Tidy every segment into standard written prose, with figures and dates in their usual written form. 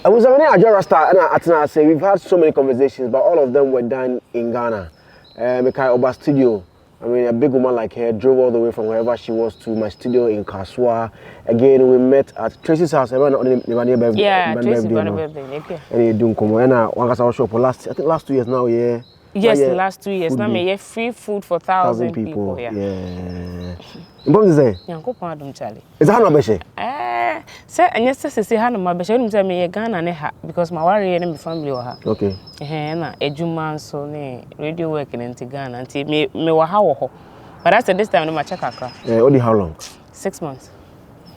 I was a Rasta, and I say we've had so many conversations, but all of them were done in Ghana. Mekai Oba studio. I mean, a big woman like her drove all the way from wherever she was to my studio in Kaswa. Again, we met at Tracy's house. Yeah, Tracy's birthday. And you doing come and one was shop for last 2 years now, yeah. Yes, last 2 years. Now me free food for 1,000 people. Yeah. What is it? Yanko Padum Charlie. Is that not Beshe? Sir, and yes, say Hannah, my Beshe, me a Ghana neha because my warrior and my family were. Okay. Henna, a Juman so ne radio working in Ghana until me were how. But I said this time, no my check accra. Only how long? 6 months.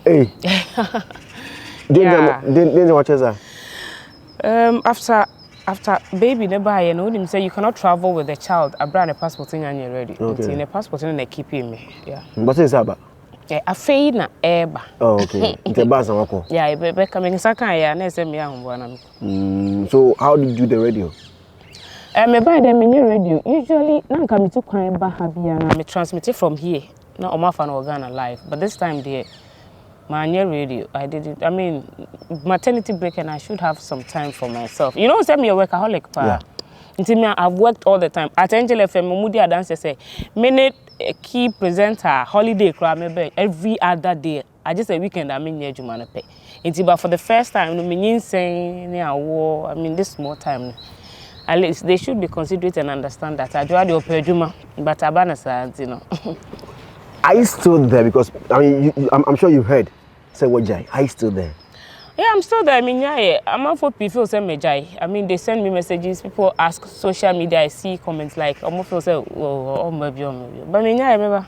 Hey. Didn't watch that? After baby never you know him say you cannot travel with a child. I brought a passport in and you're ready. Okay. In a passport and they keep me. Yeah. What is that? A fee na eba. Oh, okay. It's a bus and wako. Yeah, be coming second year na say me ahun. So how did you do the radio? Me buy them in radio. Usually na nka me to kwan ba ha bia na me transmit it from here. Na o ma fa na Ghana live. But this time there my radio, I did it. I mean, maternity break, and I should have some time for myself. You know, say me a workaholic, pa. Yeah. Until me, I've worked all the time. At Angel FM, Mumudi Adanse say, minute key presenter holiday crowd me every other day. I just a weekend I mean near Jumana pay. Until but for the first time, no meaning saying I mean this small time. At least they should be considerate and understand that I do the opera but Abana you know. Are you still there? Because I mean, I'm sure you heard. Say what, Jai? Are you still there? Yeah, I'm still there. I mean, yeah, I'm not for people say me Jai. I mean, they send me messages. People ask social media. I see comments like, I'm not for say, oh, maybe. But I mean, yeah, I remember.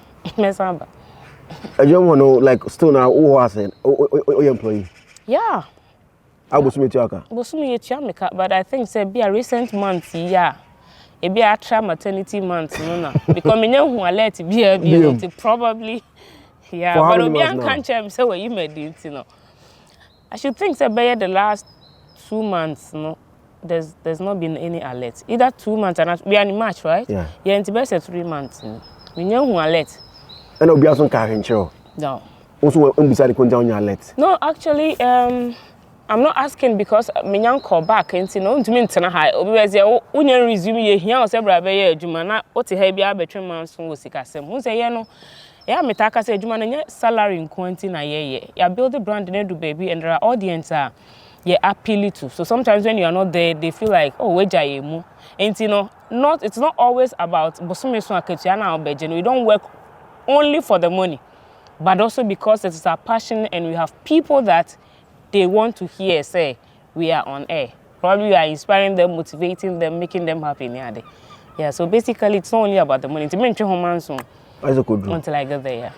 I don't want to know, like, still now, who was it? Your employee? Yeah. I was with you. But I think say be a recent month, yeah. It be a maternity month, no. Because me know who alert be probably, yeah. But obi an can't say what you made it, you know. I should think say by the last 2 months, no. There's not been any alert. Either 2 months and we are in March, right? Yeah. Yeah, it's best 3 months. We know who alert. And obi ason carrying show. No. Also, beside the content on alert. No, actually, I'm not asking because me young call back and you know to me na high obi say unya resume ye hia o say bra be ye adwuma na o te ha bia betwe man so wo sika sem hu say ye no ya metaka say adwuma na salary nkonti na ye ya build the brand na do baby and there are audience ye appeal to. So sometimes when you are not there they feel like oh weja ye mu and you know it's not always about bosume so akatua na obeje no. We don't work only for the money but also because it is our passion and we have people that they want to hear say we are on air. Probably we are inspiring them, motivating them, making them happy. Yeah, so basically it's not only about the money. It's meant to home soon. Until I get there.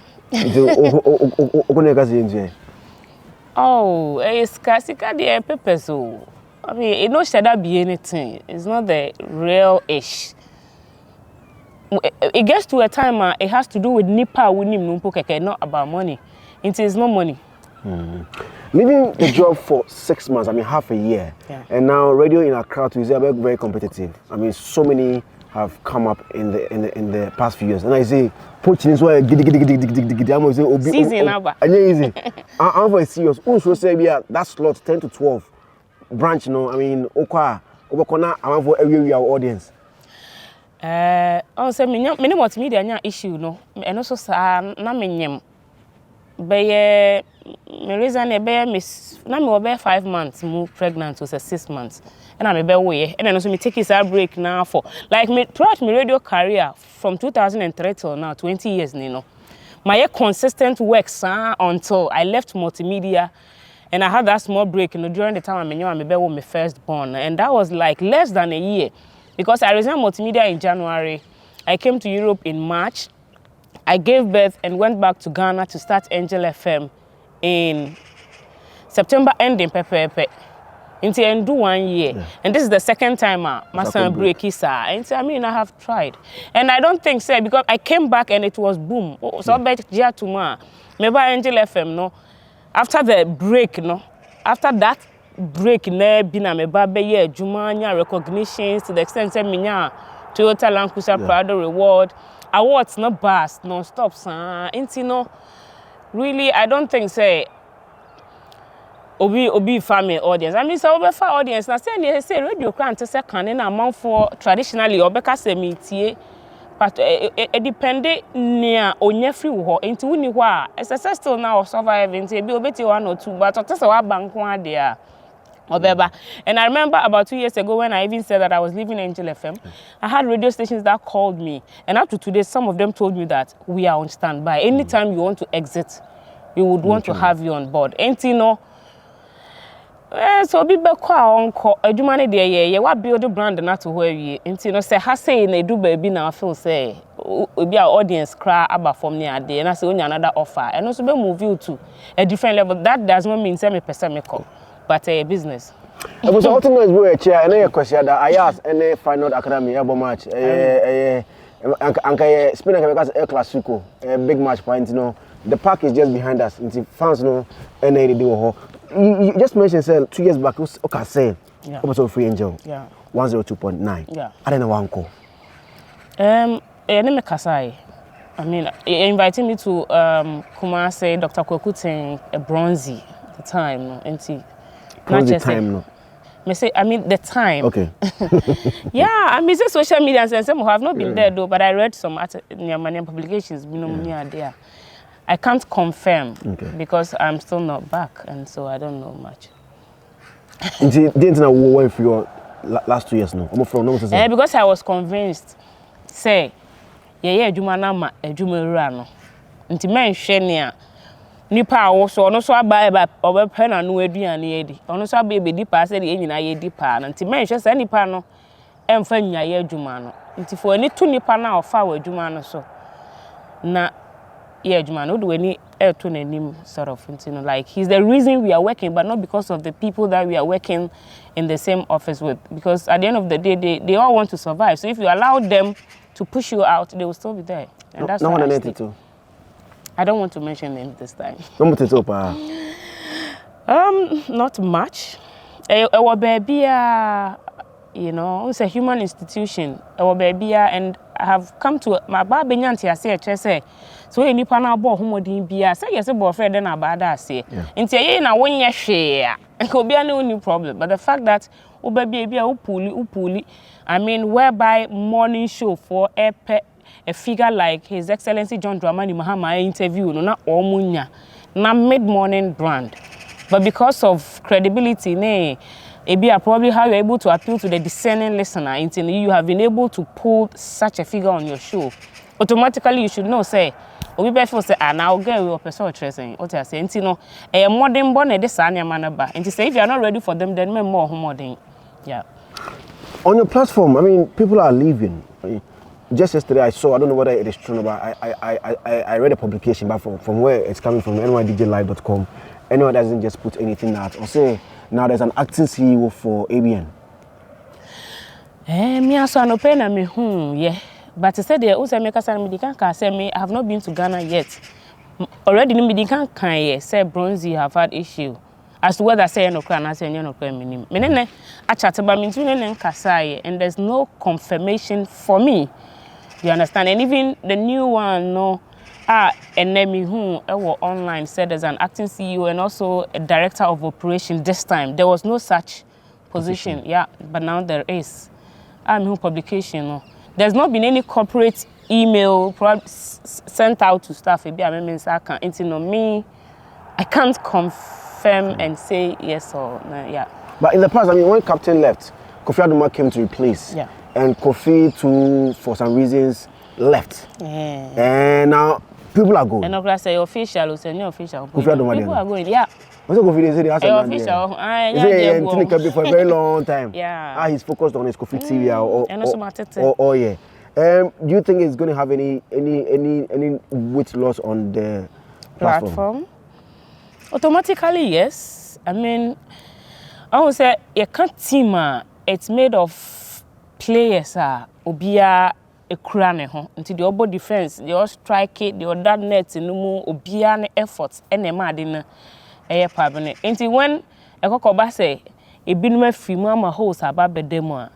Oh, it's Kasika the paper so. I mean, it no should be anything. It's not the real ish. It gets to a time it has to do with nipa winning not about money. It is not money. Leaving the job for 6 months, I mean half a year, yeah. And now radio in Accra is very competitive. I mean, so many have come up in the past few years, and I say, poaching is why I'm say, season aba. Easy. I'm very serious. Also say that slot 10 to 12 branch, no. I mean, okwa I'm for every audience. Also, many multimedia issue, no, and also na menyem. By me reason na me over 5 months move pregnant was 6 months and I'm a way and then also me take this break now for like me throughout my radio career from 2003 till now 20 years you know my consistent work until I left multimedia and I had that small break you know during the time I'm my first born and that was like less than a year because I resigned multimedia in January. I came to Europe in March. I gave birth and went back to Ghana to start Angel FM in September ending pepe until end do 1 year. Yeah. And this is the second time my son break his and I mean I have tried. And I don't think so because I came back and it was boom. So bet year tomorrow. Maybe Angel FM no. After the break no. After that break ne bina me babe ye jumanya recognitions to the extent say minya Toyota Land Cruiser Prado reward. Awards not bust non-stop, you know, really I don't think say obi family audience. I mean, so over for audience. Now say radio crowd to say can na amount for traditionally obeka say me tie, but it depende near onye free ho. Into wuni wa. It's a still now survive. Into be obeti 1 or 2, but just a bank one there. Obeba. And I remember about 2 years ago when I even said that I was leaving Angel FM, I had radio stations that called me, and up to today, some of them told me that we are on standby. Anytime you want to exit, we would want to have you on board. Ain't you know? So be back on Jumani de ye, what build a brand not to where you ain't you know say has say they do baby now feel say be our audience cry about from near day and I say only another offer and also be move you to a different level. That does not mean 7% call, but a business. It was ultimately we a chair and a question that I asked any final academy about match. Anka spinning because El Clasico, a big match point, you know. The park is just behind us. Into fans know any do. You just mentioned say 2 years back okay say also Free Angel. Yeah. 102.9. Yeah. I don't know one call. Name Kasai. I mean, inviting me to Kumasi, Dr. Kwekutin, a bronzy the time, and see. Not the time, no. I mean the time. Okay. Yeah, I mean the social media and some have not been there though, but I read some Many publications, there. I can't confirm because I'm still not back, and so I don't know much. Didn't know what for your last 2 years now. Because I was convinced, say, Juma nama Juma rano. Until men shenia. Nipa also no so buy over pen and no eduan yedi. Ono so baby dipa said the engine I dipa. Until men just any panel and fenya ye jumano. Until for any 2 nipa now far jumano so. Na yeah, Jumano do any air to name sort of thing. Like he's the reason we are working, but not because of the people that we are working in the same office with. Because at the end of the day, they all want to survive. So if you allow them to push you out, they will still be there. And that's what I don't want to mention names this time. Not much. Our baby, you know, it's a human institution. Our baby, and I have come to my baby Nyanti. I say. So any pana bo homodin bia say yes boyfriend na bada say nti ye na wonye hwe a obi an no problem, but the fact that obabi bia upuli I mean whereby morning show for a figure like His Excellency John Dramani Mahama interview no na omunya na mid-morning brand, but because of credibility ebia probably how you're able to appeal to the discerning listener until you have been able to pull such a figure on your show, automatically you should know say obi be feel say now get your person tracing what I say nti no modern born e dey sa nyama na ba nti say if you are not ready for them then more modern. Yeah, on your platform, I mean people are leaving. Just yesterday I saw, I don't know whether it is true, but I read a publication but from where it's coming from, nydjlive.com. Anyone doesn't just put anything out or say now there's an acting CEO for ABN. Me aso anope na me yeah. But I said, also make us Medican say me. I have not been to Ghana yet. Already, the Medican can say Bronzy have had issue as to whether say no can say no can. Menene I chat about me Kasai, and there's no confirmation for me. You understand? And even the new one, no, and then me who online said there's an acting CEO and also a director of operation. This time there was no such position. Yeah, but now there is. I'm who publication. No. There's not been any corporate email sent out to staff. I can't confirm and say yes or no. Yeah. But in the past, I mean, when Captain left, Kofi Adoma came to replace. Yeah. And Kofi too, for some reasons, left. Yeah. And now people are going. And I say official, or say official. Kofi Adoma people are going. Yeah. What's Kofi? They say they have some official. Yeah, for a very long time. Yeah. He's focused on his Kofi TV or yeah. Do you think it's going to have any weight loss on the platform? Automatically, yes. I mean, I would say a team. It's made of players. Obia a crane until the obo defense, the all strike it, the other nets, no more obia efforts, and a madina. Until when a cocoba say a binma free mama host about the demo.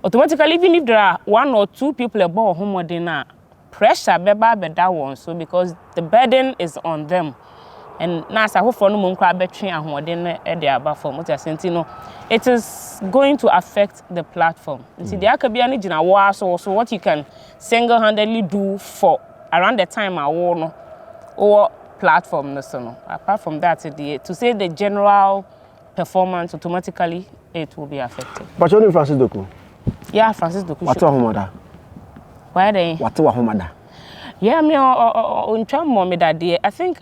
Automatically, even if there are 1 or 2 people about home dinner, pressure beba that one. So because the burden is on them. and now as a for no mon cry between and what then at the above form what you it is going to affect the platform. See there could be any war so what you can single-handedly do for around the time I want or platform no so apart from that to say the general performance automatically it will be affected. But you know Francis Doku? Yeah, Francis Doku. What's your home? Why they? What's your home? Yeah, me on tram that day. I think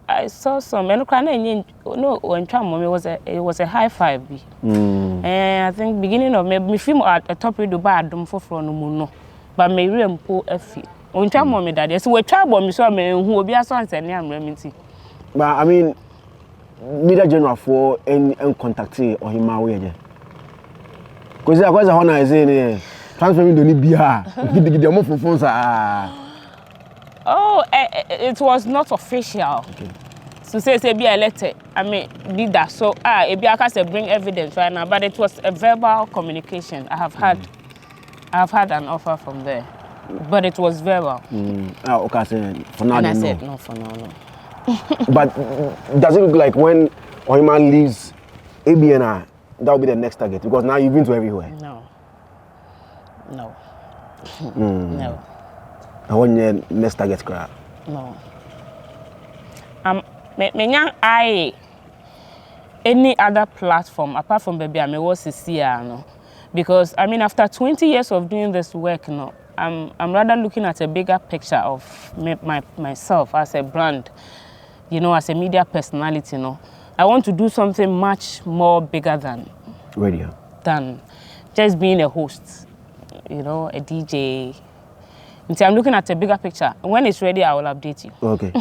I saw some. No, on tram it was a high five. And I think beginning of me film at a top of the bar dum for no no, but me real po efi. On tram that day. So we try me so me who will be a son and I'm remedy. But I mean, media general for any contactee Ohemaa Woyeje. Because I was a honor is in transferring the Libya. Give the more phones. Oh, it was not official. Okay. So say be elected. I mean, did that. So it be I can bring evidence right now, but it was a verbal communication. I have had an offer from there, but it was verbal. Okay, so for now. And I said no for now, no. But does it look like when Ohemaa leaves ABNR, that will be the next target? Because now you've been to everywhere. No. No. I want your next target crowd. No. Any other platform apart from Baby I was no. Because I mean after 20 years of doing this work, no, I'm rather looking at a bigger picture of myself as a brand, you know, as a media personality, no. I want to do something much more bigger than radio, than just being a host, you know, a DJ. So I'm looking at a bigger picture. When it's ready, I will update you. Okay.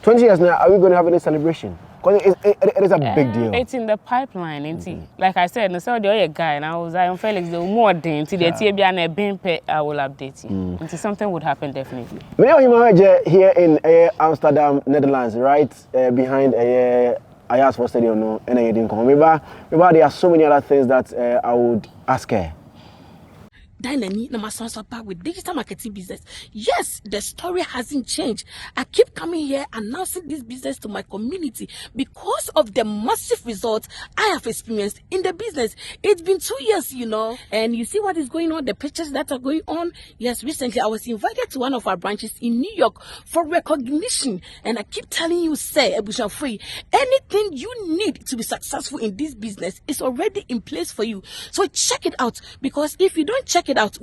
20 years now, are we going to have any celebration? Because it is a big deal. It's in the pipeline, ain't it? Like I said, so the other guy, and I was Zionfelix, the more than I will update you. Until something would happen, definitely. We know Ohemaa here in Amsterdam, Netherlands, right behind Ayas for Stadium, no, and I didn't come. Maybe there are so many other things that I would ask her. With digital marketing business. Yes, the story hasn't changed. I keep coming here announcing this business to my community because of the massive results I have experienced in the business. It's been 2 years, you know, and you see what is going on, the pictures that are going on. Yes, recently I was invited to one of our branches in New York for recognition, and I keep telling you, say, Free, anything you need to be successful in this business is already in place for you. So check it out, because if you don't check it out,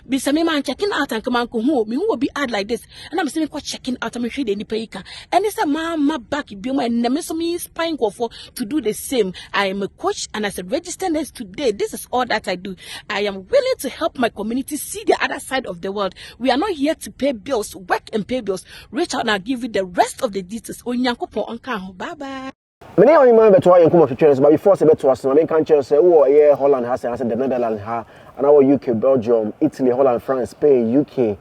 be some man checking out and come on home, me who will be ad like this, and I'm saying quite checking out. I'm sure any payka, and it's a mama back be my nemesis spine for to do the same. I am a coach, and as a registered nurse today, this is all that I do. I am willing to help my community see the other side of the world. We are not here to pay bills, work and pay bills. Reach out and I'll give you the rest of the details. Bye bye. Many of you might be trying to come to but before they to us, I can't say, oh, yeah, Holland has the Netherlands, and our UK, Belgium, Italy, Holland, France, Spain, UK,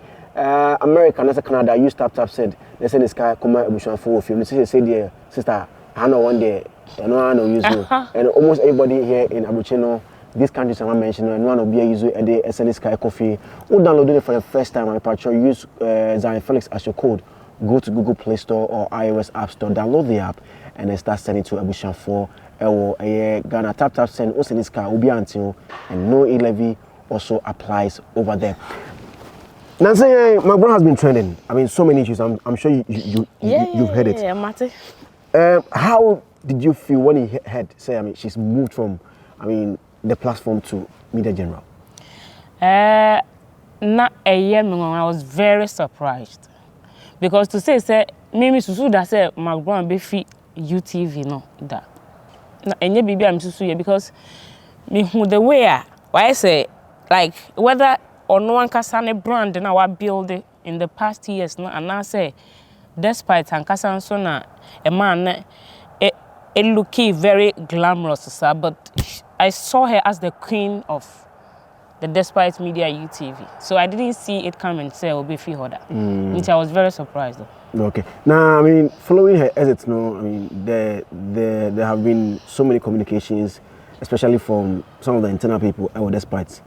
America, and Canada. You tap said, they say this guy come out for film. They say, dear sister, I know one day, and I know use you. And almost everybody here in Abuchino, these countries I'm mentioning, and one will be a user and they send this guy coffee. Who downloaded it for the first time, I'm sure use Zionfelix as your code. Go to Google Play Store or iOS App Store, download the app, and then start sending to Abushan for Ghana. Tap send, also this car will be until, and no e-levy also applies over there. Now, say my brother has been trending. I mean, so many issues. I'm sure you've heard it. Yeah, Mate. How did you feel when he heard, say, I mean, she's moved from, I mean, the platform to Media General? Not a year ago, I was very surprised. Because to say, Mimi Susu that say my brother be fit UTV no that. Na enye bibi am Susu here because me who the way why I say like whether or no one can brand na wa build in the past years no and I say despite ankasa so na a man it looky very glamorous sir, but I saw her as the queen of the Despite Media UTV. So I didn't see it come and say will be free order. Which I was very surprised though. Okay. Now I mean following her exit, no, I mean there have been so many communications, especially from some of the internal people at Despite.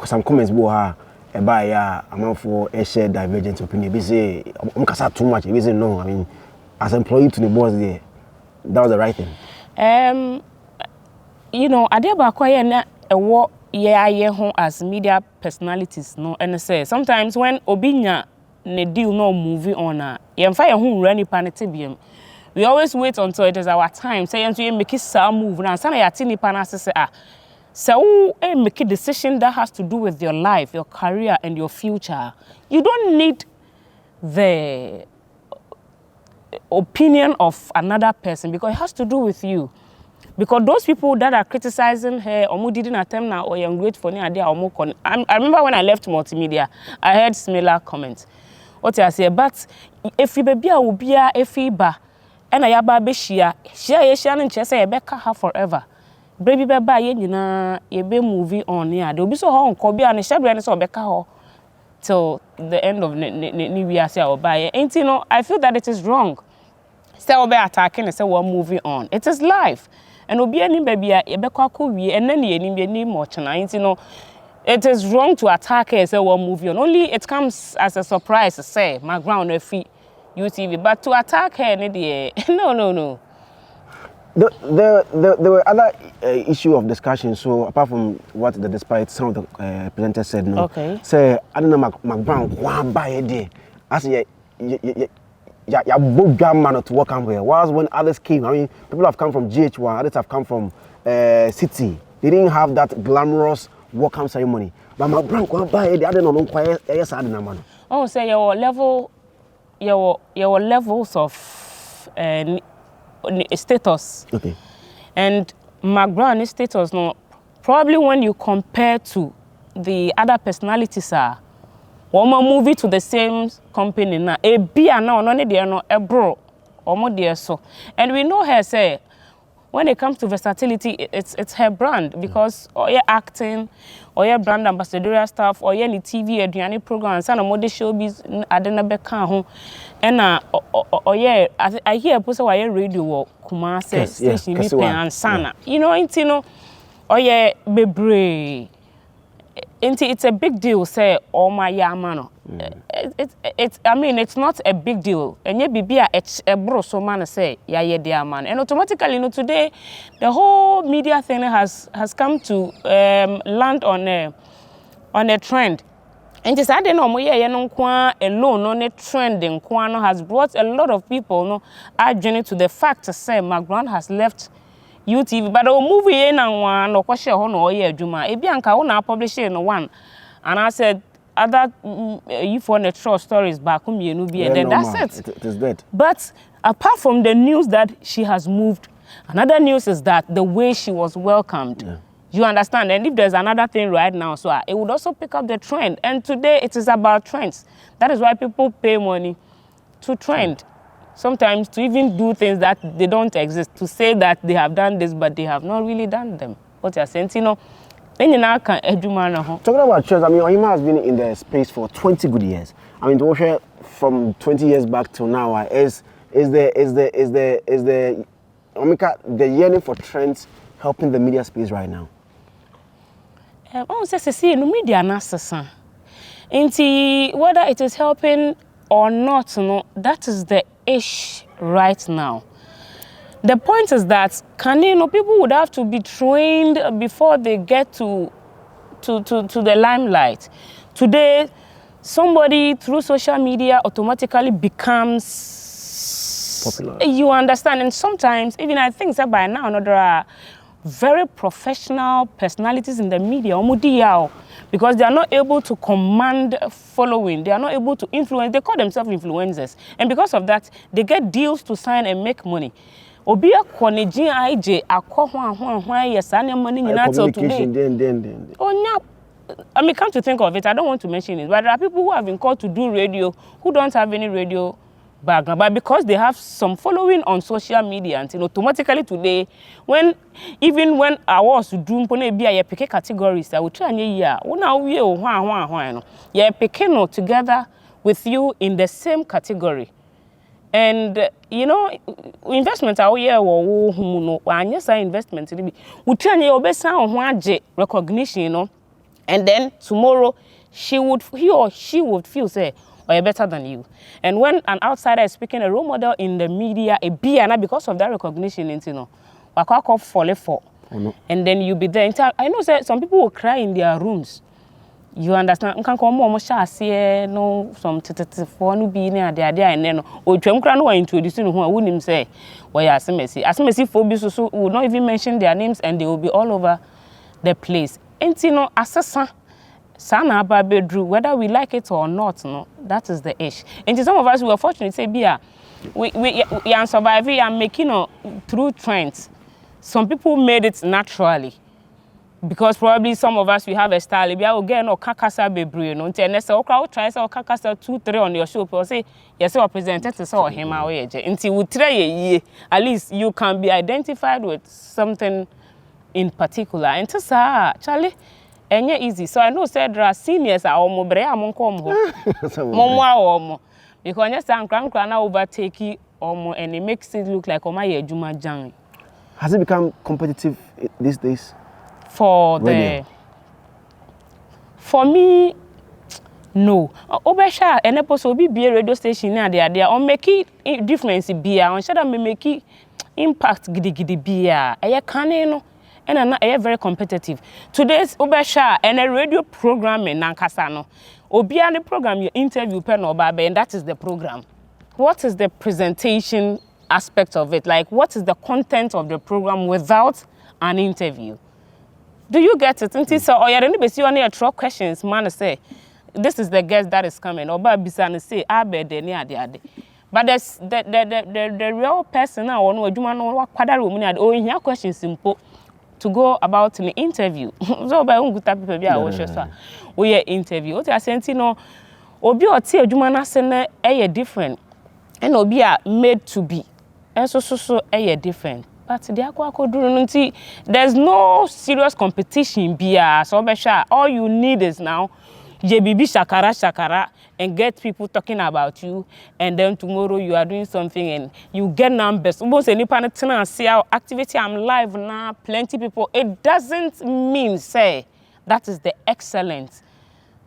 Some comments about her I'm out for a shared divergent opinion. They say I'm too much. They say no. I mean as employee to the boss there, that was the right thing? You know, ade ba kwa ye na ewo ye ho as media personalities no and say sometimes when obinya ne deal no moving on yemfa ye ho wura nipa ne tebiem, we always wait until it is our time say yenso ye make some move na sana ya ti nipa na say so make a decision that has to do with your life, your career and your future. You don't need the opinion of another person because it has to do with you. Because those people that are criticizing her, or didn't attempt now, or young great for I remember when I left multimedia, I heard similar comments. What I say, but if you be a ubia, if you ba, and I yaba be share and say Rebecca her forever. Baby beba ye be movie on here. They'll be so home, Kobe and Shabby so Becca ho till the end of New Year say or buy. Ain't you know, I feel that it is wrong. Still be attacking and say we're moving on. It is life. And obi any baby a yebekwa ko wie and then ye much na you know it is wrong to attack her and say we're moving on. Only it comes as a surprise to say my ground feet UTV, but to attack her no. There were other issue of discussion. So apart from what the despite some of the presenters said, no. Okay. Say I don't know McBrown one by a day. I say yeah, both man to work here. Whilst when others came, I mean, people have come from GH1, others have come from City. They didn't have that glamorous welcome ceremony. But McBrown one by a day. I don't know why. Yes, I don't know. Oh, say your levels of status. Okay. And McBrown's status, no, probably when you compare to the other personalities one movie to the same company na e bia na ono ne de no ebro omo de so. And we know her say when it comes to versatility it's her brand because or your acting or your brand ambassadorial staff or your TV aduane programs and mo de showbiz adena beka ho and or yeah I hear person why radio Kumase station bi pen ansana you know or yeah bebre. It's a big deal, say, oh my yamano. I mean, it's not a big deal. And yet, be a bro, so man say, yeah, dear man. And automatically, you know, today, the whole media thing has come to land on a trend. And just I don't know, alone on a trending has brought a lot of people, no, journey to the fact to say, McBrown has left UTV, but the movie in one or question or yeah, Juma. Ebianka ona publish in one, and I said other you for the true stories back home you be and then that's it. It is dead. But apart from the news that she has moved, another news is that the way she was welcomed. Yeah. You understand? And if there's another thing right now, so it would also pick up the trend. And today it is about trends. That is why people pay money to trend. Sometimes to even do things that they don't exist, to say that they have done this, but they have not really done them. What you're saying, you know, talking about trends, I mean, Ohemaa has been in the space for 20 good years. I mean, to watch her from 20 years back till now, is the yearning for trends helping the media space right now? I say, no media nasa. Whether it is helping or not, no, that is the ish right now. The point is that people would have to be trained before they get to the limelight. Today, somebody through social media automatically becomes popular. You understand? And sometimes, even I think that by now, there are very professional personalities in the media, because they are not able to command following, they are not able to influence, they call themselves influencers. And because of that, they get deals to sign and make money. Obia Konejin IJ, money today. Oh, no. I mean, come to think of it, I don't want to mention it, but there are people who have been called to do radio who don't have any radio background, but because they have some following on social media, and automatically today, even when I was doing pick categories, I would try and picking together with you in the same category. And investment are yes, investment we try and recognition, and then tomorrow he or she would feel say or you're better than you. And when an outsider is speaking, a role model in the media, a be, and because of that recognition, you know, I fall for. And then you be there. I know some people will cry in their rooms. You understand? You can come almost say no some for no be near the idea and then or Trumcran were introducing who I wouldn't say why Asimesi phobies so will not even mention their names and they will be all over the place. And you know, assassin Sana Babedru, whether we like it or not, no, that is the issue. And some of us were fortunate say we are surviving and making through trends. Some people made it naturally. Because probably some of us we have a style. Maybe I will get no kakasa bebre, no. And say, okay, I'll try say kakasa 2-3 on your show. Or say, yes, I presented to Ohemaa Woyeje. Until we try at least you can be identified with something in particular. And to say, Charlie, and easy. So I know said there are seniors are almost bre among come home. Because yes, I'm now overtake and it makes it look like Omaye Juma Jang. Has it become competitive these days? For me, no. Obesha and episode be a radio station now they on make it difference be on should make it impact gidi be a caneno and a very competitive. Today's Obesha and a radio program in Nankasano. Obia the program you interview pen or babe and that is the program. What is the presentation aspect of it? Like what is the content of the program without an interview? Do you get it? So, or you're only basically only a throw questions, man. Say, this is the guest that is coming. Or Babisana say, I bet the near the other. But there's the real person now. Or no, you know what? Quadra oh, in your question simple to go about an interview. So, by good type of people, we are interview. What I sent you know, Obi or Tia Jumana send a different, and Obi are made to be, and so a different. But there's no serious competition bia so all you need is now JBB shakara and get people talking about you and then tomorrow you are doing something and you get numbers. Almost any partner see our activity I'm live now, plenty people. It doesn't mean say that is the excellence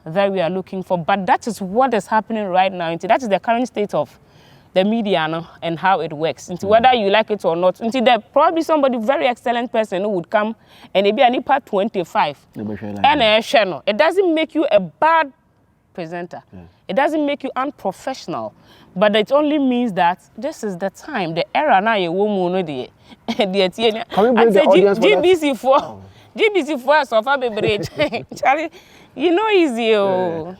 that we are looking for, but that is what is happening right now. That is the current state of the media and how it works. Whether you like it or not, there probably somebody very excellent person who would come and maybe an part 25. And it doesn't make you a bad presenter. Yeah. It doesn't make you unprofessional, but it only means that this is the time, the era now you won't know Can we bring the audience GBC for GBC for so far baby. Charlie, you know easy.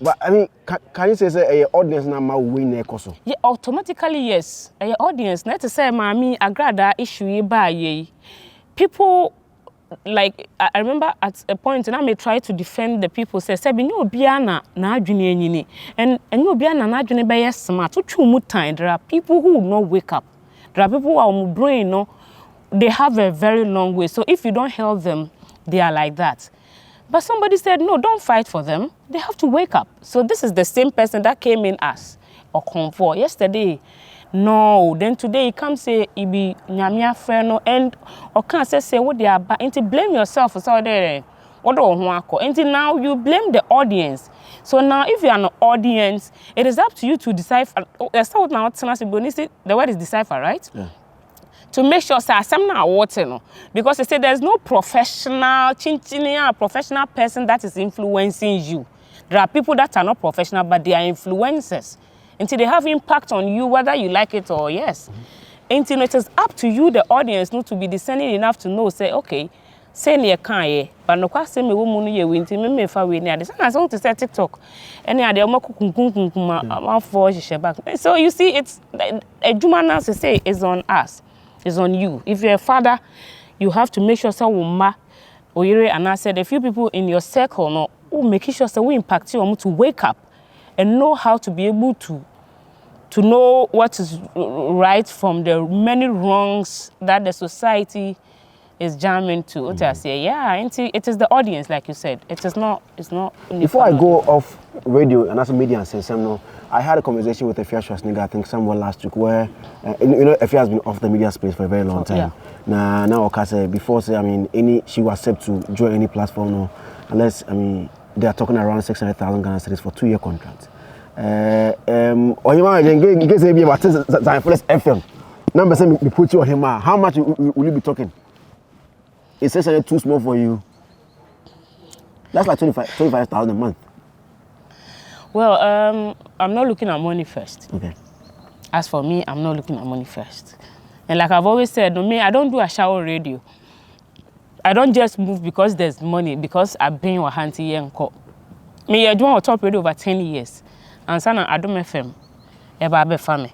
But I mean, can you say a audience now ma win ekoso? Yeah, automatically yes. A audience not to say mami agrada issue ba ye. People like I remember at a point and I may try to defend the people say be no bia na adwene anyini and no bia na adwene be yes smart. There are people who will not wake up. There are people who are brain no they have a very long way. So if you don't help them, they are like that. But somebody said, no, don't fight for them. They have to wake up. So this is the same person that came in as or comfort yesterday. No, then today he comes say he be nyamia friend and or can't say what they are but and to blame yourself for so there. What until now you blame the audience. So now if you are an audience, it is up to you to decipher. That's what now the word is decipher, right? Yeah. To make sure say some now water because they say there's no professional professional person that is influencing you. There are people that are not professional but they are influencers until they have impact on you whether you like it or yes. Until it is up to you the audience not to be discerning enough to know say okay say near can but no kwase me woman ye winti me fa we near this and I want to say TikTok and they back. So you see it's a jumana to say is on us. Is on you. If you're a father, you have to make sure someone and I said a few people in your circle no who make sure that we impact you to wake up and know how to be able to know what is right from the many wrongs that the society is jamming to. I say, yeah, it is the audience, like you said. It's not. Before I go off radio and as a media and say something, I had a conversation with Efia Schwarzenegger, I think somewhere last week, where Efia has been off the media space for a very long time. Yeah. Now, okay, before say, she was set to join any platform, no, unless they are talking around 600,000 Ghana cedis for 2-year contract. Ohemaa Woyeje, in case maybe about Zionfelix FM. Number say me put you Ohemaa. How much will you be talking? It's essentially too small for you. That's like 25,000 a month. Well, I'm not looking at money first. Okay. As for me, I'm not looking at money first. And like I've always said, no, me, I don't do a shower radio. I don't just move because there's money, because I've been with Auntie and Co. Me, I do on top radio over 10 years. And son, I don't FM, eba family.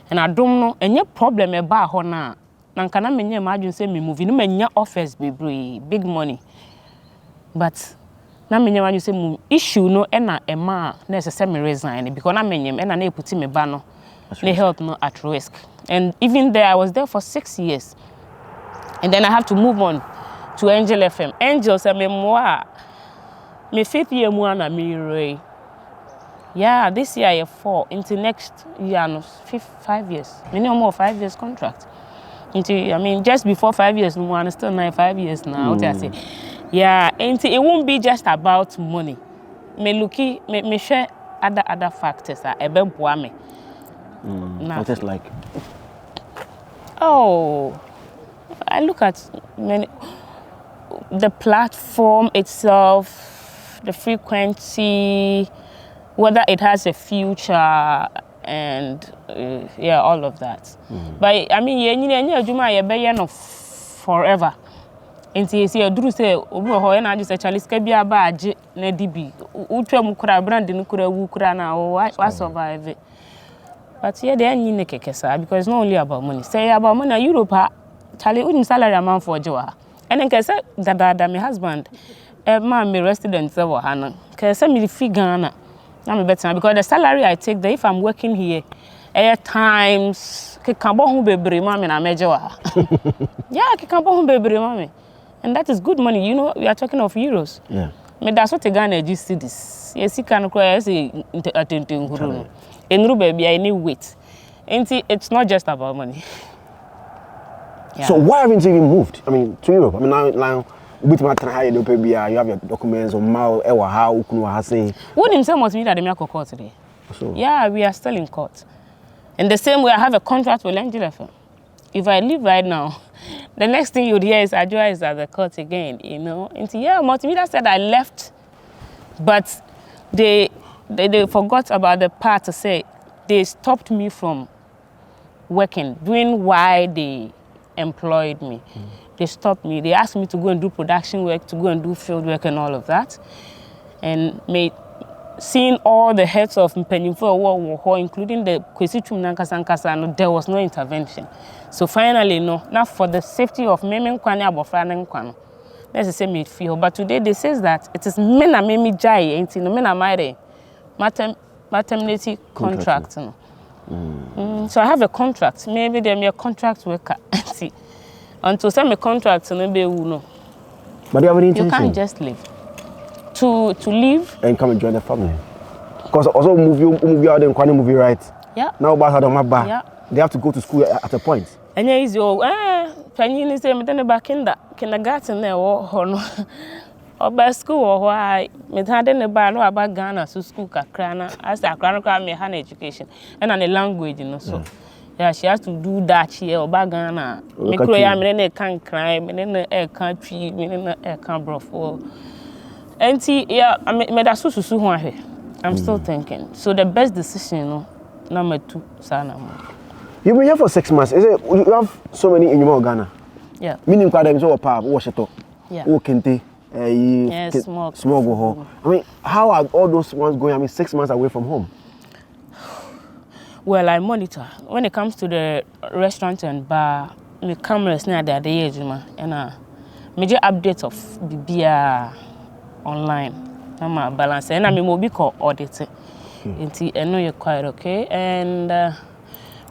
And I don't know any problem about her now. Nankana me imagine say me moving, me offers be big money. But na me imagine say issue no ena ema necessary me resign because na me ena na put me ba no. The health no at risk. And even there, I was there for 6 years. And then I have to move on to Angel FM. Angel said, me 5th year na me. Yeah, this year I 4. Into next year, no, 5 years. Minimum more 5 years contract. Into, I mean, just before 5 years, no one still 5 years now. What I say? Yeah, and it won't be just about money. Me share other factors that me. What is like? Oh, I look at the platform itself, the frequency, whether it has a future, and yeah, all of that. But I mean, you forever. And you see, you say, "Oh, I just actually skebia badge na DB. Utwe mukura brand nukura wukura na wa survive it." But here they are in kekesa because it's not only about money. Say about money, Europe, Charlie, wouldn't salary amount for Joa. And then kesa that my husband, my resident over Hana. Kesa me fee Ghana. I'm better because the salary I take there if I'm working here, times kikabo bebre mami na mejoa. Yeah, kikabo bebre mami. And that is good money. You know, we are talking of euros. Yeah. Me that's what Ghana just see this. Yes, you can cry say attention. In Ruby, I need weight. It's not just about money. Yeah. So why haven't you even moved? I mean, to Europe. I mean, now with my time, you have your documents on Mao, Ewa, how Ukunu say. What himself must mean that the court today? So. Yeah, we are still in court. In the same way, I have a contract with Angel FM. If I leave right now, the next thing you'd hear is Adjoa is at the court again, you know. And yeah, multimedia said I left, but they forgot about the part to say they stopped me from working, doing why they employed me. They stopped me. They asked me to go and do production work, to go and do field work and all of that. And seeing all the heads of Mpenyimfo, including the Kwesichum Nankasankasa, there was no intervention. So finally, no, not for the safety of Memen Kwane Abofra Nkwano. Let's just say me feel. But today they says that it is mena memi jai, ain't no mena maire. Maternity contract. No. So I have a contract. Maybe they're a contract worker. See, until some contract, maybe no. But do you have any intention? You can't just leave. To leave and come and join the family. Because also movie out and Kwani movie right. Yeah. Now about how the yeah. They have to go to school at a point. And yeah, is your Penny say me then back in kindergarten there or no. Or by school or why me had in the bar no about Ghana so school kakrana as a crana me had education and on the language, you know. So yeah, she has to do that here or back Ghana. Me cry me can't cry, me then air country, me then air can't bro. And see, yeah, I mean that's so I'm still thinking. So the best decision, you know, number 2, sana. You've been here for 6 months. Is it you have so many in your Ghana? Yeah. Meaning quite them so pap, wash it up. Yeah. Kente. Small go home. I mean, how are all those ones going? I mean, 6 months away from home. Well, I monitor when it comes to the restaurant and bar. The cameras near the age, and major updates of BBR online. I'm a balance, and I'm a mobile audit. I know you're quite okay, and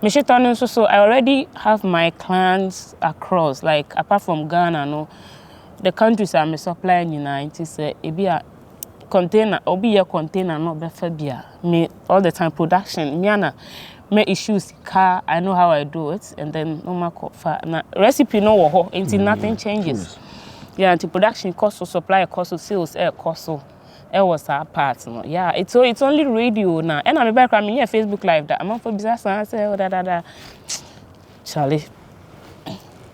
so I already have my clients across, like apart from Ghana, no. The countries I'm supplying United say it be a container or be a container not be me all the time production me issues car I know how I do it and then no matter recipe no until nothing changes. Yeah, until production cost or supply cost or sales cost so It was our part, no. Yeah, it's only radio now. And I'm back. I'm here Facebook Live. That I'm for business. I say, oh, da. Charlie.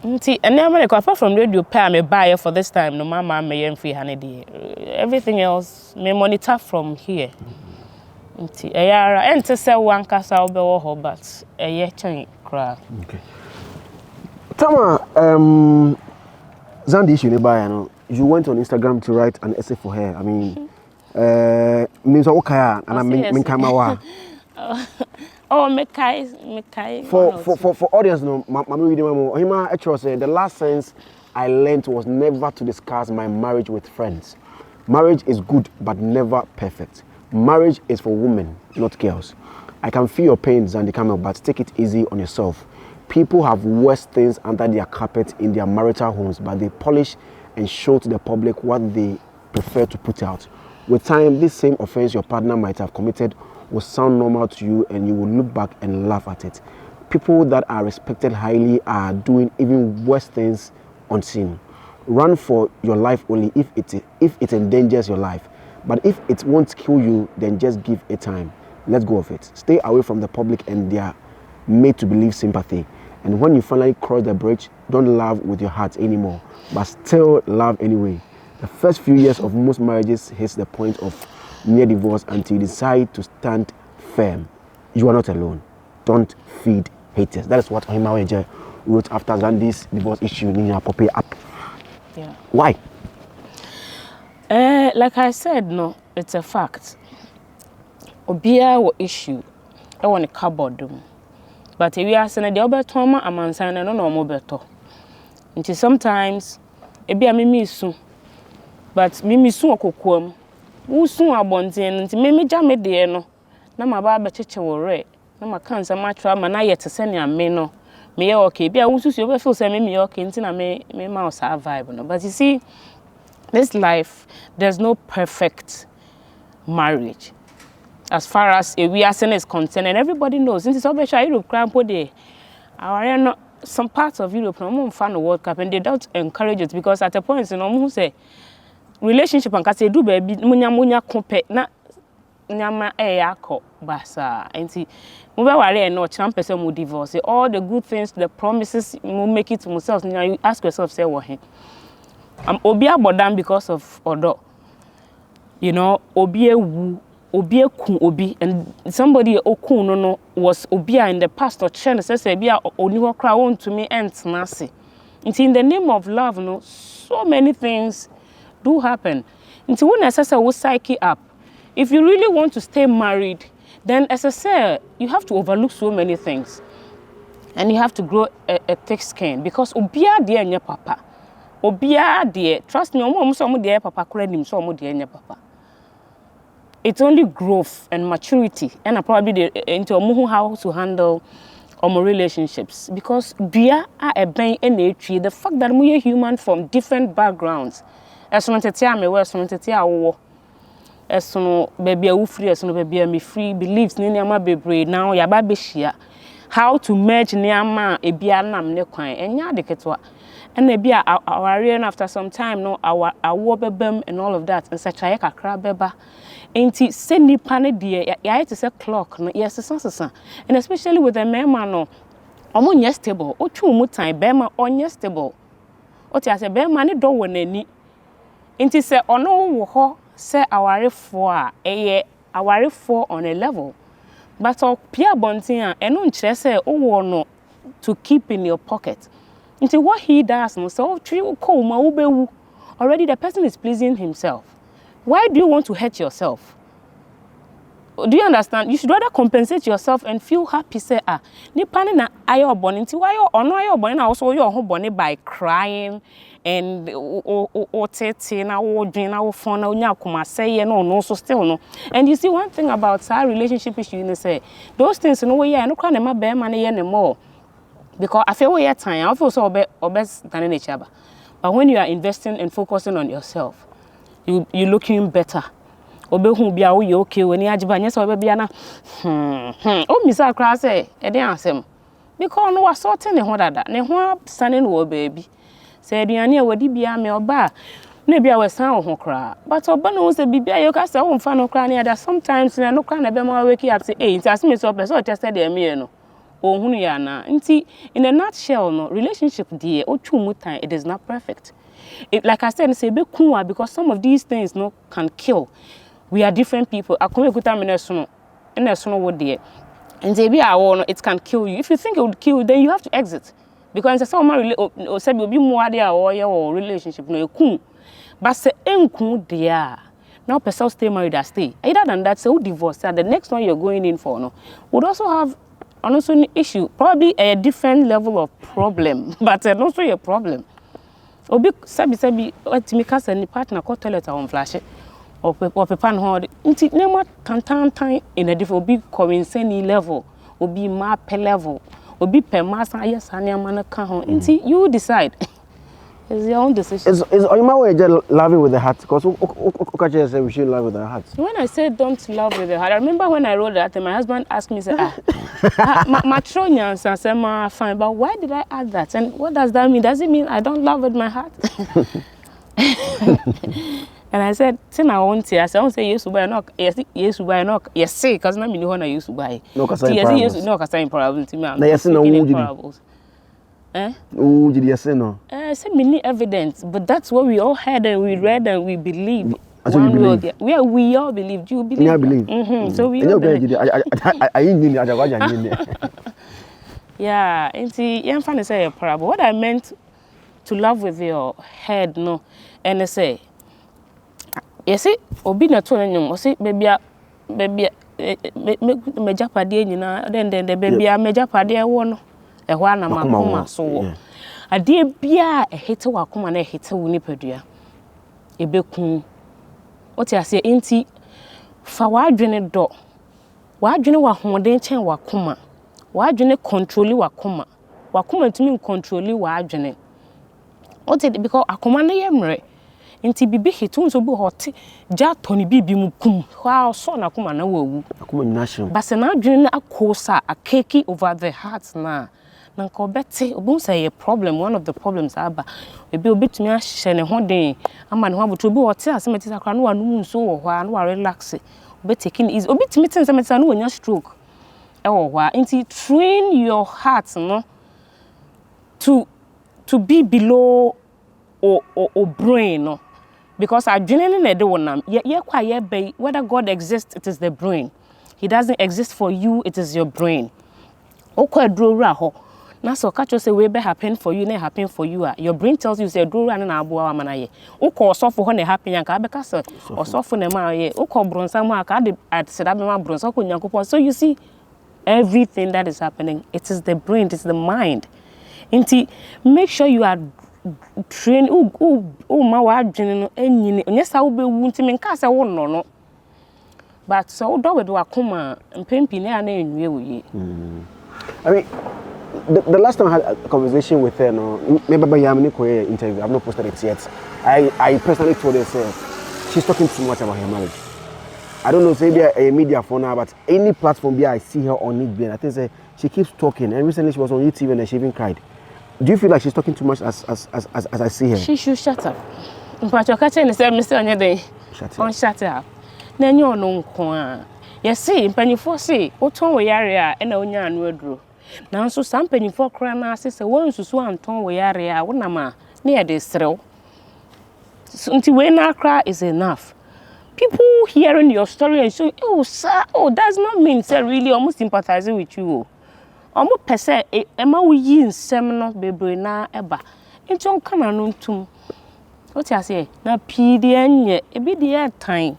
And then I'm apart from radio, pay me buyer for this time. No, mama, me free handy. Everything else, me monitor from here. And to say one casa over but a year change crowd. Okay. Tama, Xandy Kamel, you went on Instagram to write an essay for her. I mean, means okay, and I mean Kamawa. Oh, Mekai. For audience, no, my reading Ohemaa actually said the last sense I learned was never to discuss my marriage with friends. Marriage is good, but never perfect. Marriage is for women, not girls. I can feel your pain, Xandy Kamel, but take it easy on yourself. People have worse things under their carpet in their marital homes, but they polish and show to the public what they prefer to put out. With time, this same offense your partner might have committed will sound normal to you, and you will look back and laugh at it. People that are respected highly are doing even worse things unseen. Run for your life only if it endangers your life. But if it won't kill you, then just give it time. Let go of it. Stay away from the public and their made-to-believe sympathy. And when you finally cross the bridge, don't love with your heart anymore, but still love anyway. The first few years of most marriages hits the point of near divorce until you decide to stand firm. You are not alone. Don't feed haters. That is what Ohemaa Woyeje wrote after Xandy's divorce issue in your puppy up. Yeah. Why? Like I said, no, it's a fact. Obia wo issue. I want a cupboard. But if you are saying the other time, I'm answering no more better. Until sometimes, it be a mimi soon. But mimi soon a cocoa. Who soon are bonting until mimi jam de no. Na my barber chicha will read. Na my cancer match from an eye to send you a meno. Me okay, be a who's you feel send me okay, until I may mouse have vibe. But you see, this life, there's no perfect marriage. As far as we are saying is concerned, and everybody knows, since it's all Europe, some parts of Europe, no fan the World Cup, and they don't encourage it because at a point, you know, who say relationship and say do baby, munya compare na nyama yako basa, and see, we were no champ person will divorce. All the good things, the promises, will make it to themselves. Now you ask yourself, say what he. I'm obia bodam because of odo. You know, obia wu. Obia kun obi, and somebody okun no was obia in the past or chen says obia oniwa kra won to me and nasi. It's in the name of love, no, so many things do happen. Until when necessary will psyche up. If you really want to stay married, then as I said, you have to overlook so many things. And you have to grow a thick skin because obia dear nya papa. Obia dear, trust me, omo dear papa credit so omo dear nya papa. It's only growth and maturity, and I probably into how to handle relationships because we are a being in a tree. The fact that we are human from different backgrounds, as soon as I me, as soon as soon baby I free, as soon baby me free beliefs. Niama baby now ya baby share how to merge niama e bia nam ne kwan enya de ketwa. And maybe our after some time, no, our bebem and all of that, and such a kakra beba. Ain't it send me pane dear? Yeah, it's a clock, no, yes, son. And especially with a man, no, on yes table, or 2 more time, bema on yes table. Or I say, bear money do when any. Ain't it say, oh no, ho, say our 4, our 4 on a level. But our Pierre Bontia, and on chess, oh no, to keep in your pocket. Into what he does, no, so already the person is pleasing himself. Why do you want to hurt yourself? Do you understand? You should rather compensate yourself and feel happy. Say, ni pani na ayo born into why you or no ayo born also your home born by crying and or tete na or doing our phone na kuma say no so still no. And you see one thing about our relationship issue, you say those things no way no can ma bear money anymore. Because I feel we have time, I feel so best than each other. But when you are investing and focusing on yourself, you're looking better. Obe hu bia wo okay when you ajiba nyesa obe bia na o misa kra say e dey ansem because no was sorting ne ho dada ne ho sane no baby say aduane a wadi bia me oba maybe I was sound cry. But Obana was a baby, you can say, oh, fan crying that sometimes no crying a bit more wake up to 8. As me so, so just said, no. Oh, Huniana. In a nutshell, no relationship, dear, or 2 more time, it is not perfect. Like I said, it's a bit cool because some of these things no can kill. We are different people. I come with them in a sono, what dear. And they be our it can kill you. If you think it would kill you, then you have to exit. Because it's someone or say you'll be more there or relationship no cool. But say cool dear. Now person stay married or stay. Either than that, so divorce. The next one you're going in for no would also have also an issue. Probably a different level of problem, but also a problem. Obi sabi what me cause any partner call toilet on flash or pan hard. Inti nema tan in a different obi coinceni level, obi map level, obi per mass yes anyamana can inti you decide. It's your own decision. Is Ohemaa Woyeje loving with the heart? Because Okache said we should love with the heart. When I said don't love with the heart, I remember when I wrote that, and my husband asked me, say, Matronians, and fine, but why did I add that? And what does that mean? Does it mean I don't love with my heart? And I said, I won't say, I won't say yes to buy knock, yes to buy knock, yes, say, because I mean, when I used to buy. No, because I'm probably to me. Yes, no, oh, did you say no? Say many evidence, but that's what we all heard and we read and we believe. We all believe. Do you believe? Yeah, I believe. So we all believe. I yeah, and see, I'm trying to say a parable. What I meant to love with your head, no, and I say, you see, obi na to nyum, o say baby, me japade nyina, then the baby me japade wo no. Ehwa na makoma so ade bia ehete wakoma na ehete wo nipadua ebekun oti ase enti fa wadwene do wadwene wa hoden chen wakoma wadwene control wakoma ntumi control wadwene oti because akoma na yemre enti bibi hitu nso bu hot ja toni bibi mu kum wa so na akoma na wawu akoma nyina hye base na adwene na akosa akeki over the heart na Nanko Betty, Obun say a problem, one of the problems aba. Maybe a bit me a shene hoden. A man who to be what tells me to crown one so or one relax. But taking is a bit meeting some time when you stroke. Oh, why? Inti train your heart no to be below or brain no. Because I genuinely do one whether God exists, it is the brain. He doesn't exist for you, it is your brain. Okay, draw raho. Now so catch you say we be happen for you, ne happen for you. Your brain tells you say draw run na aboa amanaye. Oko so for ne happen yanka be kasa. Oso for ne ma ye. Oko bronsa ma ka de at say that be ma bronsa ko nyankopon. So you see everything that is happening, it is the brain, it is the mind. Inti make sure you are train ma wa adwene no enyini. Onye sa wo be wu nti men ka say wo no. But so do we do akoma mpempi ne ana enwie wo ye. I mean, the last time I had a conversation with her, no, maybe by Yamini interview, I've not posted it yet. I personally told her, she's talking too much about her marriage. I don't know, maybe a media for now, but any platform where I see her on it, I think she keeps talking. And recently she was on YouTube and she even cried. Do you feel like she's talking too much as I see her? She should shut up. But you're catching the same Mr. on your day. Shut up. Then you're no. Yes, see, penny for see, what ton we area and a young wardrobe. Now, so some penny for crana says a woman to swan ton we area, one ama near this throw. Until when I cry is enough. People hearing your story and saying, oh, sir, does not mean, sir, really almost sympathizing with you. Almost per se, Emma we yin seminar, baby, na eba. It's all come on to what I say, na PDN yet, a bit the time.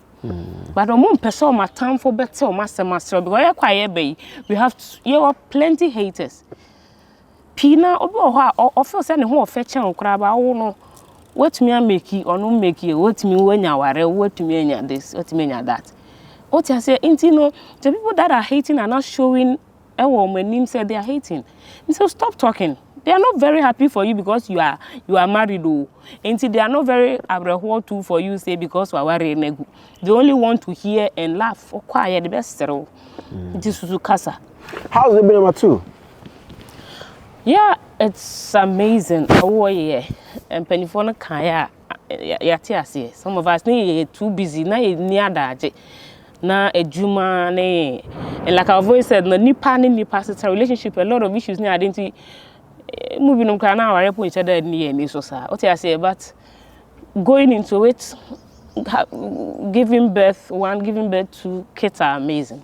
But I won't pursue my time for better master because you're quiet, baby. You have plenty haters. Pina or first any who fetch and crab. I don't know what me I make you or no make you. What me when you are what me this, what me that. What I say, no, the people that are hating are not showing a woman name said they are hating. And so stop talking. They are not very happy for you because you are married, though. And they are not very abhorrent too for you, say because you are worried. They only want to hear and laugh or quiet the best. It is Susukasa. How's it been number 2? Yeah, it's amazing. Oh yeah, and Pennyphone Kaya. yati some of us ne too busy na ni adaje na ejuma ne and like our voice said no nipa it's a relationship a lot of issues ne identity moving on kana ware po each other ni so sa what I say but going into it giving birth to kids are amazing.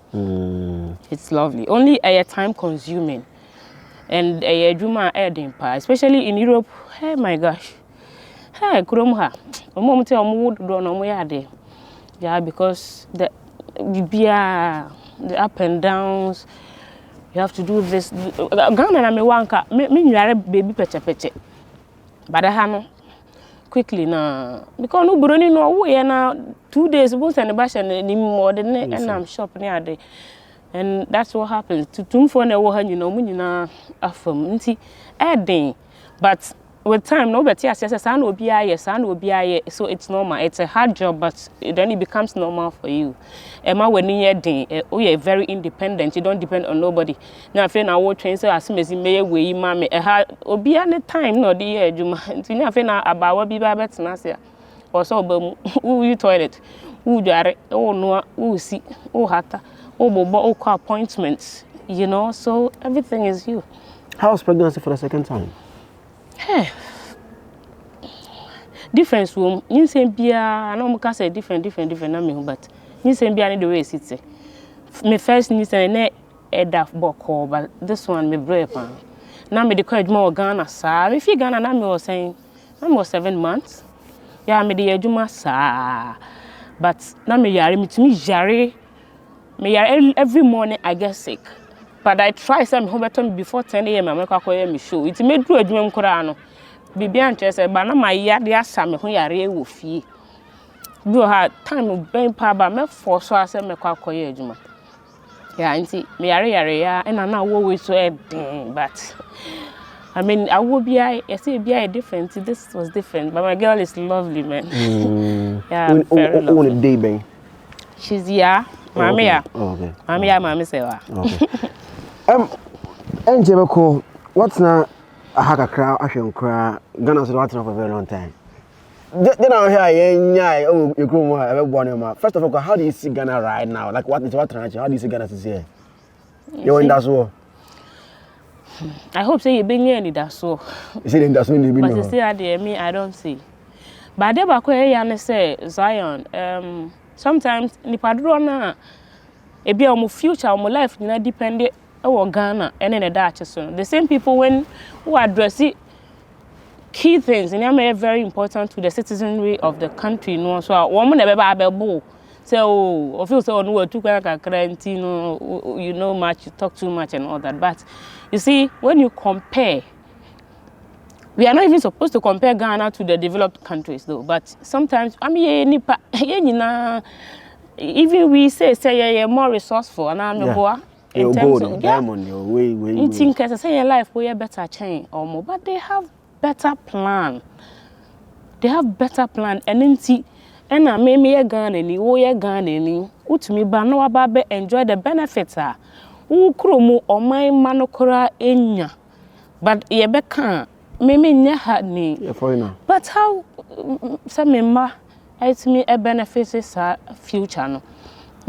It's lovely, only a time consuming and a juma adding pa especially in Europe. Hey my gosh, hey kurom ha omo te omo wood do no mo yade yeah because the up and downs you have to do this Ghana na me wanka me nware baby peche but I no quickly na because no broni no wo ye na 2 days both and bash and ni more than and I'm shop near day and that's what happens to tumfo na wo ha nyina mu nyina afam nti edin but with time no better yes san obi aye so it's normal, it's a hard job but then it becomes normal for you. Emma when you are very independent, you don't depend on nobody. Now if na wo train so as me we mama obi any time no the year juma nti na fe na abawa bi ba betena se or so who you toilet who jare oh no who see oh hata oh bobo oh appointments, you know, so everything is you. How was pregnancy for the second time? Hey, difference room. You say bia, I know muka say different. Na me but you say bia the way it say. Me first ni say na edaf boko, but this one me brave pan. Now me the courage more Ghana sa. Me fi Ghana na me was saying, I was 7 months. Yeah, me the ejuma sa. But now me yare every morning I get sick. But I try some home better before 10 a.m. I make a show. It made do a dream corano. Bibi interested, but now my yard me who yare will fee. Do hard time of being pa by me for so I said me kwa juma. Yeah, and see me yare and I now always so but I mean I will be I say be different. This was different, but my girl is lovely, man. Yeah, very lovely. Day bang. She's Mami ya. Okay. Mami sewa. Okay. Njebeko, what's na a hacker crowd, action crowd, Ghana so for a very long time. Then I hear you grow more everyone. First of all, how do you see Ghana right now? Like what how do you see Ghana to see? You in that so? I hope say you been here in that so. You see in that so you been. But still at me I don't see. But they ba ko here say Zion sometimes nipadro na ebi omo future omo life na depend on Ghana and in a Dutch so the same people when who address key things and they are very important to the citizenry of the country no so woman never able so of you so no too no you know much you talk too much and all that but you see when you compare we are not even supposed to compare Ghana to the developed countries though but sometimes I mean even we say you're more resourceful and I'm in terms of diamond your way you think as I say your life we better change or more but they have better plan and then see and I may me Ghana ni wo ye Ghana ni utumi ba na waba enjoy the benefits wo kromo o man manokora enya but ye be kan me nya ha ni but how some member it's me a benefit is future no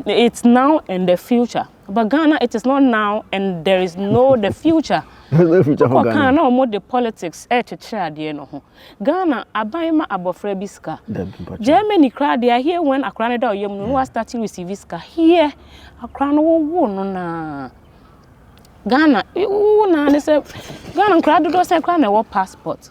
it's now and the future but Ghana it is not now and there is no the future. There's no future for Ghana. Ghana more the politics to try there no Ghana abaima abofra biska Germany crowd they are here when Accra da oyem no was starting receive biska here Accra no wo no na Ghana na they say Ghana crowd do say crowd na passport.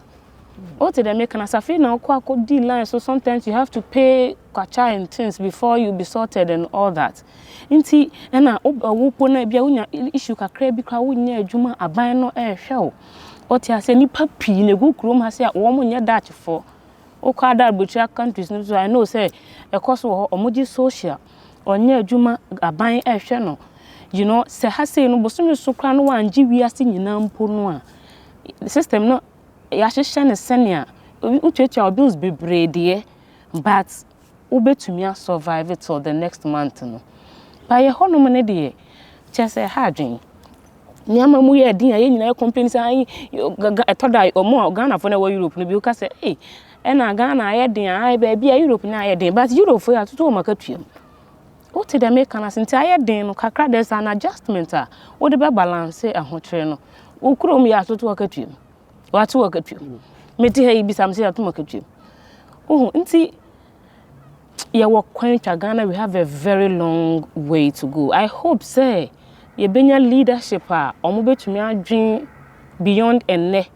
What did they make an asafi now kwa deal line so sometimes you have to pay kwacha and things before you be sorted and all that. Inti na owo na bia unya issue kakra bi kwa unya adwuma aban no hwe what you say nipa pi na gu krom ha say wo mo nya Dutch for okwa da butcher countries no so I know say e cost wo omoji social onya adwuma aban hwe no you know say ha say no bosomi so kra no wanje wiase nyina mpo no a the system no ya hyehyɛ senior uchecha bills be brede but ubetumi survive till the next month no by ye hono ne de chese ha dwen nyama mu ye din aye nyina complain say etoda omo Ghana for na Europe no bi o ka say ena Ghana ayɛ den ai baby a Europe na ayɛ den but Europe for ya to maka tuam o te dem ka na senti ayɛ den no kakra there's an adjustment o de be balance ahotre no o krom ya to maka tuam wa to maka tuam meti ha ibi sam se ya to maka tuam nti ye wo kwan twa Ghana we have a very long way to go. I hope say ye benya leadership omo betumi adwen beyond enne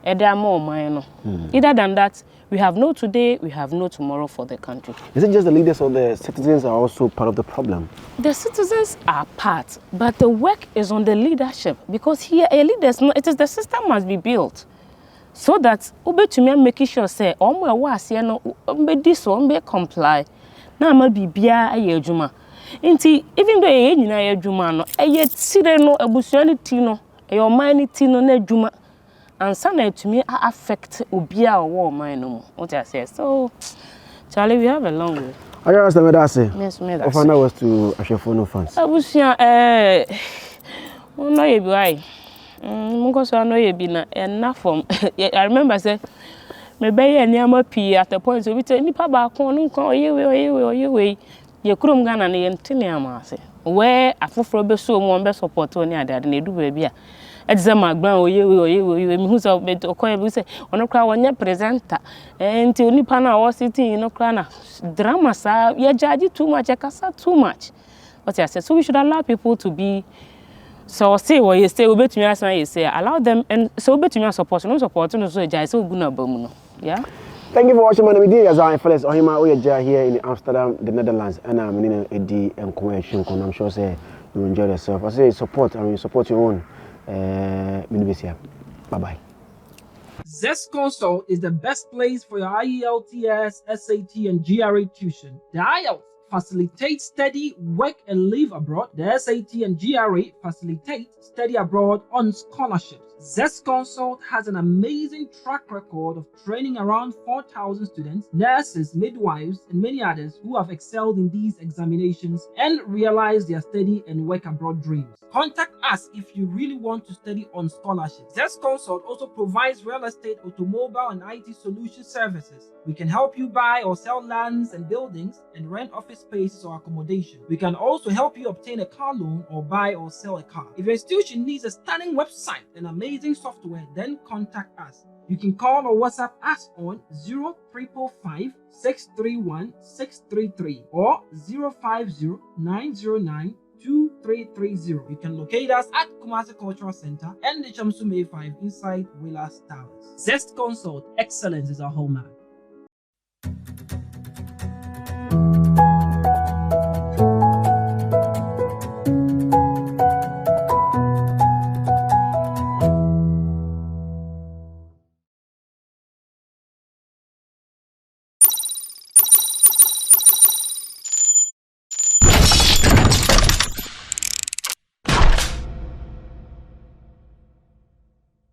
eda more man no. Either than that we have no today, we have no tomorrow for the country. Is it just the leaders or the citizens are also part of the problem? The citizens are part, but the work is on the leadership because here a leaders no, it is the system must be built so that obetumi make sure say omo ewo ase no be this one be comply na ma bibia aye adwuma. Nti even though ye nyina aye adwuma no eye tire no abusua ni ti no eye oman ni ti no na adwuma ansa na etumi affect obia owo oman no mu. What I say so Charlie, we have a long way. I just remember that say. Yes, me that. Offer was to Ashefo fans. Abusua no ye bi why. Mungo so no ye bi na enough from I remember say me be ye niam pi at the point so we say nipa ba kon no kon oye ye kurom Ghana na ye ntene amase where afoforo be so mo be support oni adade na edu ba bia edzema magban oye mi hu so be okoye bi say ono kra wonye presenter nti onipa na wo sitting no kra na drama sa ye judge too much kasa too much what I say so we should allow people to be so say what you say obetumi asan you say allow them and so obetumi support no support no so jai so guna bamu no yeah. Thank you for watching my name is Zionfelix Ohemaa Woyeje here in Amsterdam, the Netherlands, and I'm in Eddie and Convention. I'm sure say you enjoy yourself. I say support, support your own. Bye bye. Zest Consult is the best place for your IELTS, SAT, and GRE tuition. The IELTS facilitates study, work, and live abroad. The SAT and GRE facilitate study abroad on scholarships. Zest Consult has an amazing track record of training around 4,000 students, nurses, midwives, and many others who have excelled in these examinations and realized their study and work abroad dreams. Contact us if you really want to study on scholarship. Zest Consult also provides real estate, automobile, and IT solution services. We can help you buy or sell lands and buildings and rent office spaces or accommodation. We can also help you obtain a car loan or buy or sell a car. If your institution needs a stunning website and amazing software, then contact us. You can call or WhatsApp us on 0555 631 633 or 050 909 2330. You can locate us at Kumasi Cultural Center and the Chamsume 5 inside Willas Towers. Zest Consult, excellence is our hallmark.